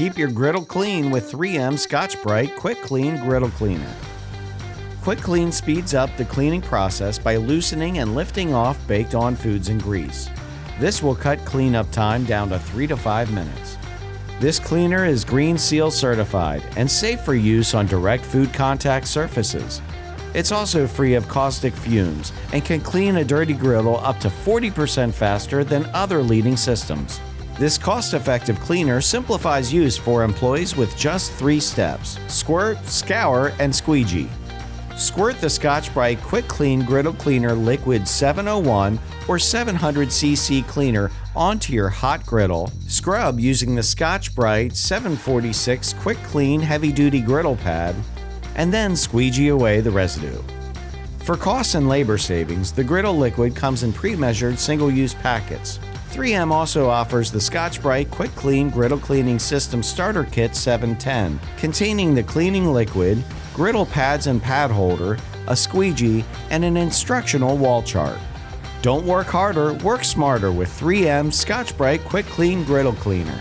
Keep your griddle clean with 3M Scotch-Brite Quick Clean Griddle Cleaner. Quick Clean speeds up the cleaning process by loosening and lifting off baked-on foods and grease. This will cut cleanup time down to 3 to 5 minutes. This cleaner is Green Seal certified and safe for use on direct food contact surfaces. It's also free of caustic fumes and can clean a dirty griddle up to 40% faster than other leading systems. This cost-effective cleaner simplifies use for employees with just 3 steps: squirt, scour, and squeegee. Squirt the Scotch-Brite Quick Clean Griddle Cleaner Liquid 701 or 700cc cleaner onto your hot griddle. Scrub using the Scotch-Brite 746 Quick Clean Heavy Duty Griddle Pad, and then squeegee away the residue. For cost and labor savings, the griddle liquid comes in pre-measured single-use packets. 3M also offers the Scotch-Brite Quick Clean Griddle Cleaning System Starter Kit 710, containing the cleaning liquid, griddle pads and pad holder, a squeegee, and an instructional wall chart. Don't work harder, work smarter with 3M Scotch-Brite Quick Clean Griddle Cleaner.